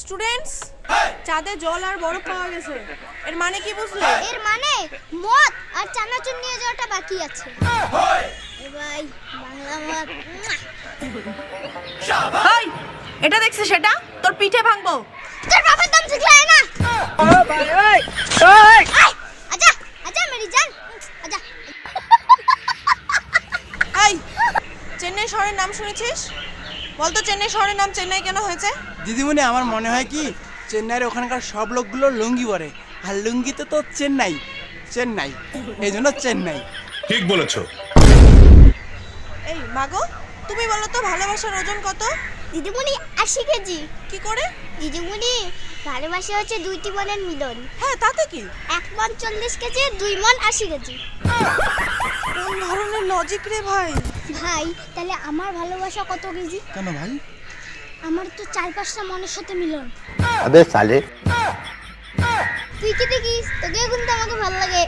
Students, চাঁদে জল আর বরফ পাওয়া গেছে। এর মানে কি বুঝলে? এর মানে মদ আর চানাচুর নিয়ে যাওয়াটা বাকি আছে। এ ভাই বাংলা মদ। এই, এটা দেখছিস? সেটা তোর পিঠে ভাঙবো। তোর বাবার দাম শিখলাই না। আজা আজা মেরি জান আজা। এই, চেন্নাই শহরের নাম শুনেছিস? বলতো চেন্নাই শহরের নাম চেন্নাই কেন হয়েছে? দিদিমণি, আমার মনে হয় কি চেন্নাইয়ের ওখানকার সব লোকগুলো লুঙ্গি পরে, আর লুঙ্গিতে তো চেন্নাই চেন্নাই, এই জন্য চেন্নাই। ঠিক বলেছো। এই মাগো, তুমি বলো তো ভালোবাসার ওজন কত? দিদিমণি 80 কেজি। কি করে? দিদিমণি ভালোবাসা হচ্ছে দুইটি মনের মিলন। হ্যাঁ, তাতে কি? 1 মন 40 কেজি, 2 মন 80 কেজি। কোন ধরনের লজিক রে ভাই? ভাই তাহলে আমার ভালোবাসা কত কেজি? কেন ভাই? আমার তো 4-5টা মনের সাথে মিলন। अबे साले তুই কি দেখিস? তোকেও কিন্তু আমাকে ভালো লাগে।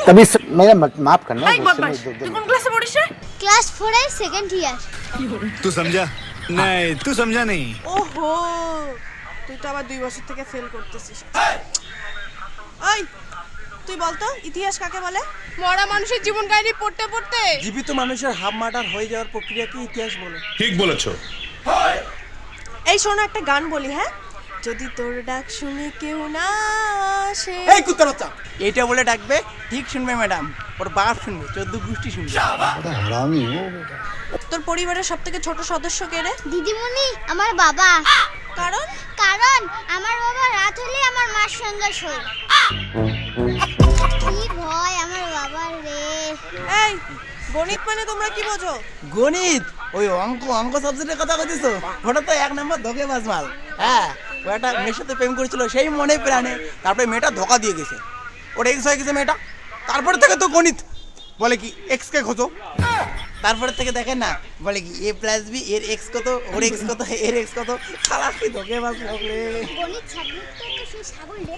कभी मेरा माफ करना এই বদমাশ, তুই কোন ক্লাসে পড়িস রে? ক্লাস 4 এর সেকেন্ড ইয়ার। तू समझा नहीं, तू समझा नहीं। ওহো, তুই তো আবার 2 বছর থেকে ফেল করতেছিস। এই, তুই বলতো ইতিহাস কাকে বলে? মরা মানুষের জীবন কাহিনী পড়তে পড়তে জীবিত মানুষের হাফ মার্টার হয়ে যাওয়ার প্রক্রিয়াকে ইতিহাস বলে। ঠিক বলেছো। এই শোনো, একটা গান বলি, হ্যাঁ? যদি তোর ডাক শুনে কেউ না আসে। এই কুত্তার বাচ্চা, এইটা বলে ডাকবে, ঠিক শুনবে ম্যাডাম, ওর বাপ শুনবে, 14 গোষ্ঠী শুনবে। हरामी हो তোর পরিবারের সবথেকে ছোট সদস্য কে রে? দিদিমণি আমার বাবা। কারণ কারণ আমার বাবা রাত হলে আমার মার সঙ্গে শোয়। কি ভয় আমার বাবার রে। এই, গণিত মানে তোমরা কি বোঝো? গণিত ওই অঙ্ক অঙ্ক সাবজেক্টের কথা বলছিস? ওটা তো 1 নম্বর ধোঁকেবাজ মাল। হ্যাঁ, ও একটা মেয়ের সাথে প্রেম করেছিল সেই মনে প্রাণে, তারপরে মেয়েটা ধোকা দিয়ে গেছে, ওর এক্স হয়ে গেছে মেয়েটা। তারপরে থেকে তো গণিত বলে কি এক্স কে খোঁজো, তারপরে থেকে দেখেন না বলে কি a + b এর এক্স কত, ওর এক্স কত, এর এক্স কত। শালা কি ধোঁকেবাজ লোক রে। গণিত সাবজেক্ট তো সেই ছাগল রে।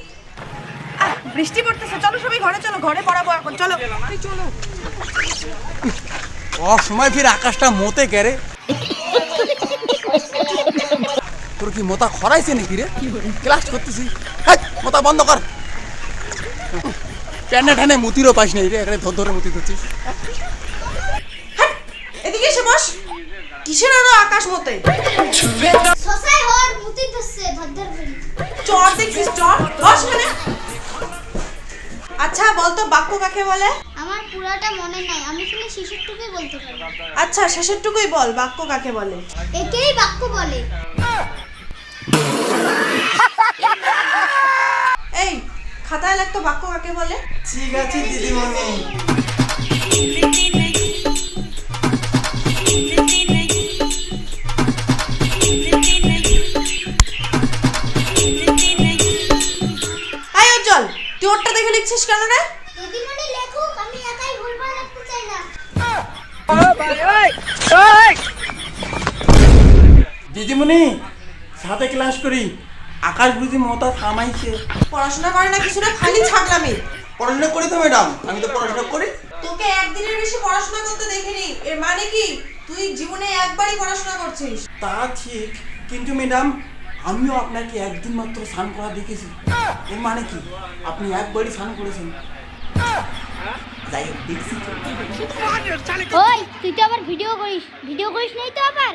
বৃষ্টি পড়তেছে, চলো সবাই ঘরে চলো, ঘরে পড়াবো এখন, চলো। এই চলো। সময় ফির আকাশটা মতে কেরে। তোর কি মোতা খরাইছে নাকি রে? ক্লাস করতেছি, মোতা বন্ধ কর। প্যান্ডে ঠানে মুতিরও পাইস নাই রে, এখানে ধর ধরে মুতি ধরছিস। এদিকে এসে বস। কিসের আরো আকাশ মতে? সসাই হর মুতি ধরছে ধর করি। চর দেখছিস? চর বস এখানে। আচ্ছা বলতো বাক্য কাকে বলে? আমার পুরাটা মনে নাই, আমি শুধু শেষেরটুকুই বলতে পারি। আচ্ছা শেষেরটুকুই বল, বাক্য কাকে বলে? একেই বাক্য বলে। এই, খাতায় লিখতো বাক্য কাকে বলে? ঠিক আছে দিদিমণি। আয় উজ্জ্বল, তুই ওরটা দেখে লিখছিস কেন রে? দিদিমণি লেখুক, আমি একাই ভুলভাল লিখতে চাই না। দিদিমণি সাথে ক্লাস করি, আকাশ বুঝি মোতা থামাইছে। পড়াশোনা করে না কিছু না, খালি ছাগলামি। পড়াশোনা করি তো ম্যাডাম, আমি তো পড়াশোনা করি। তোকে একদিনের বেশি পড়াশোনা করতে দেখিনি। এর মানে কি তুই জীবনে একবারই পড়াশোনা করছিস? তা ঠিক, কিন্তু ম্যাডাম আমিও আপনাকে একদিন মাত্র স্নান করা দেখেছি। এর মানে কি আপনি একবারই স্নান করেছেন? যাই হোক, দেখছি। ওই তুই তো আবার ভিডিও করিস নাই তো আবার?